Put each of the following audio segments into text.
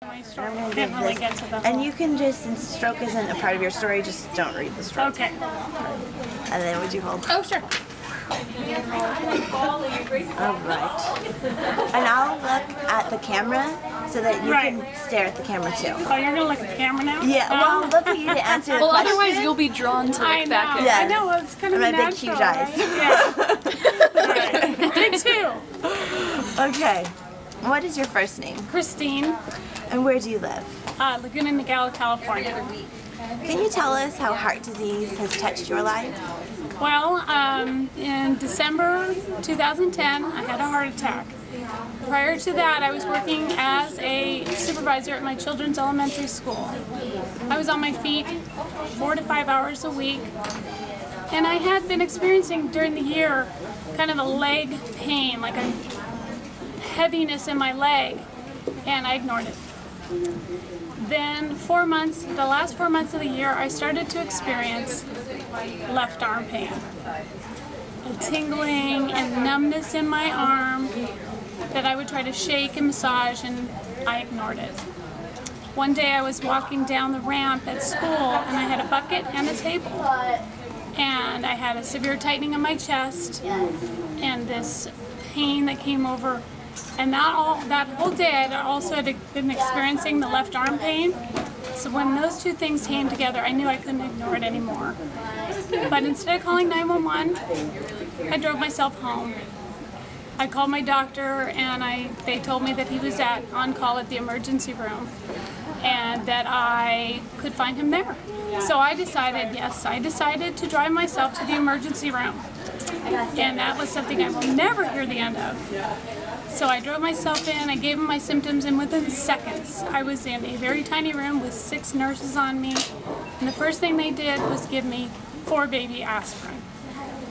My story. I'm going to Can't give really this. get to the And you can just, since stroke isn't a part of your story, just don't read the stroke. Okay. And then would you hold? Oh, sure. Alright. And I'll look at the camera so that you can stare at the camera too. Oh, you're going to look at the camera now? Yeah, well, look at you to answer the question. Well, otherwise you'll be drawn to look back at Yes. I know, it's kind of my natural, big huge eyes. Right? Yeah. Me too. Okay. What is your first name? Christine, And where do you live? Laguna Niguel, California. Can you tell us how heart disease has touched your life? Well, in December 2010, I had a heart attack. Prior to that, I was working as a supervisor at my children's elementary school. I was on my feet 4 to 5 hours a week, and I had been experiencing during the year kind of a leg pain, like a heaviness in my leg, and I ignored it. Then the last 4 months of the year, I started to experience left arm pain. A tingling and numbness in my arm that I would try to shake and massage, and I ignored it. One day I was walking down the ramp at school, and I had a bucket and a table. And I had a severe tightening in my chest and this pain that came over. And that whole day I had been experiencing the left arm pain. So when those two things came together, I knew I couldn't ignore it anymore. But instead of calling 911, I drove myself home. I called my doctor, and they told me that he was on call at the emergency room and that I could find him there. So I decided to drive myself to the emergency room. And that was something I will never hear the end of. So I drove myself in, I gave them my symptoms, and within seconds I was in a very tiny room with 6 nurses on me. And the first thing they did was give me 4 baby aspirin.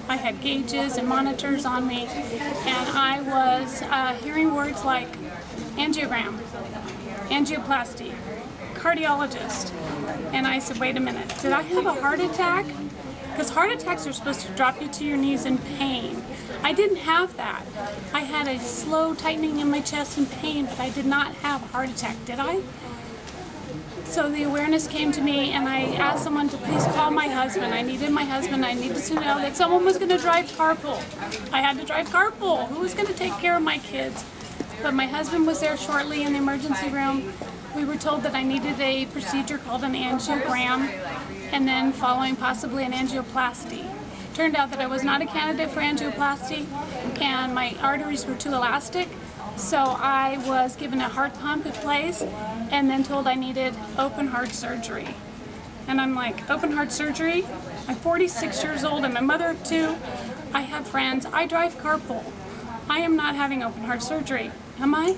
I had gauges and monitors on me, and I was hearing words like angiogram, angioplasty, cardiologist. And I said, wait a minute, did I have a heart attack? Because heart attacks are supposed to drop you to your knees in pain. I didn't have that. I had a slow tightening in my chest and pain, but I did not have a heart attack, did I? So the awareness came to me, and I asked someone to please call my husband. I needed my husband. I needed to know that someone was going to drive carpool. I had to drive carpool. Who was going to take care of my kids? But my husband was there shortly in the emergency room. We were told that I needed a procedure called an angiogram, and then following possibly an angioplasty. Turned out that I was not a candidate for angioplasty, and my arteries were too elastic, so I was given a heart pump in place and then told I needed open heart surgery. And I'm like, open heart surgery? I'm 46 years old, I'm a mother of 2, I have friends, I drive carpool. I am not having open heart surgery, am I?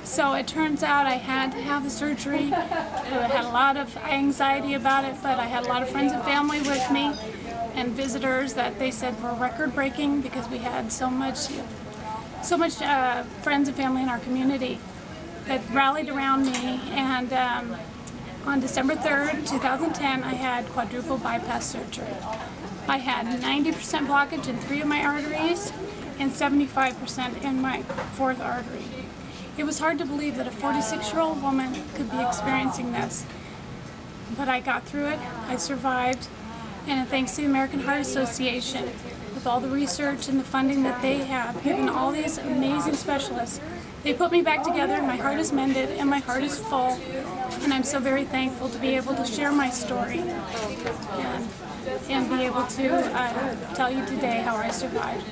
So it turns out I had to have the surgery. I had a lot of anxiety about it, but I had a lot of friends and family with me and visitors that they said were record-breaking because we had so much friends and family in our community that rallied around me. And on December 3rd, 2010, I had quadruple bypass surgery. I had 90% blockage in 3 of my arteries and 75% in my 4th artery. It was hard to believe that a 46-year-old woman could be experiencing this, but I got through it, I survived, and thanks to the American Heart Association, with all the research and the funding that they have, given all these amazing specialists, they put me back together, my heart is mended, and my heart is full, and I'm so very thankful to be able to share my story and be able to tell you today how I survived.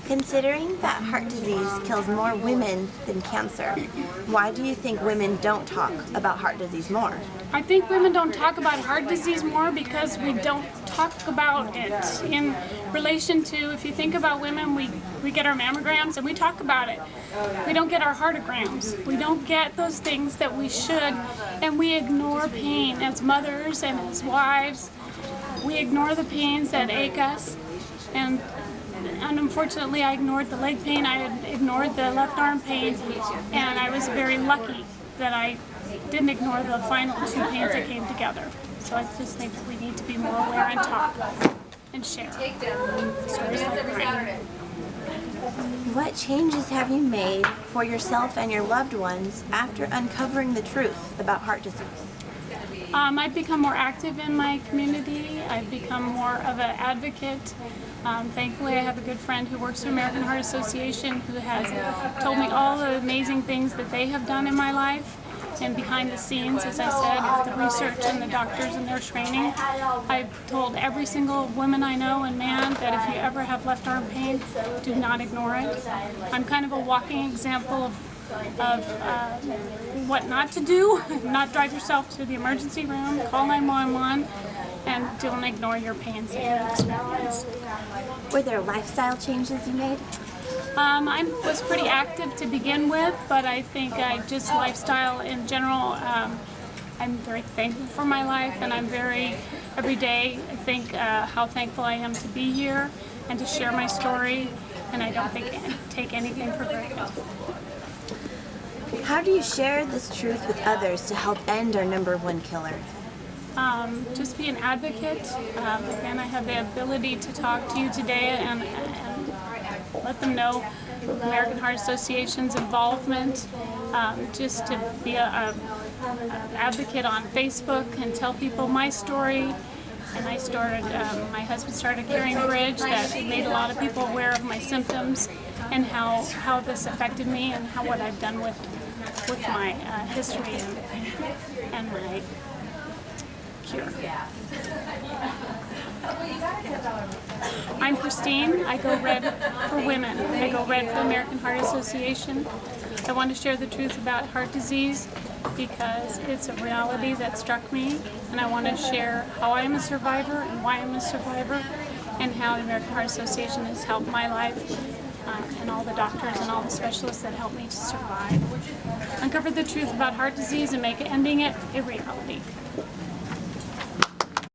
Considering that heart disease kills more women than cancer, why do you think women don't talk about heart disease more? I think women don't talk about heart disease more because we don't talk about it in relation to, if you think about women, we get our mammograms and we talk about it. We don't get our heartograms. We don't get those things that we should, and we ignore pain as mothers and as wives. We ignore the pains that ache us, and unfortunately I ignored the leg pain, I ignored the left arm pain, and I was very lucky that I didn't ignore the final 2 pains that came together. So I just think that we need to be more aware and talk and share stories like mine. What changes have you made for yourself and your loved ones after uncovering the truth about heart disease? I've become more active in my community. I've become more of an advocate. Thankfully, I have a good friend who works for American Heart Association who has told me all the amazing things that they have done in my life. And behind the scenes, as I said, the research and the doctors and their training. I've told every single woman I know and man that if you ever have left arm pain, do not ignore it. I'm kind of a walking example of what not to do. Not drive yourself to the emergency room, call 911, and don't ignore your pains that you experience. Were there lifestyle changes you made? I was pretty active to begin with, but I think just lifestyle in general, I'm very thankful for my life, and I'm every day I think how thankful I am to be here and to share my story, and I don't take anything for granted. How do you share this truth with others to help end our #1 killer? Just be an advocate. Again, I have the ability to talk to you today and let them know American Heart Association's involvement, just to be an advocate on Facebook and tell people my story. And I started, my husband started carrying a bridge that made a lot of people aware of my symptoms and how this affected me and what I've done with my history and my cure. I'm Christine. I go red for women. I go red for the American Heart Association. I want to share the truth about heart disease because it's a reality that struck me, and I want to share how I am a survivor and why I'm a survivor and how the American Heart Association has helped my life and all the doctors and all the specialists that helped me to survive. Uncover the truth about heart disease and make ending it a reality.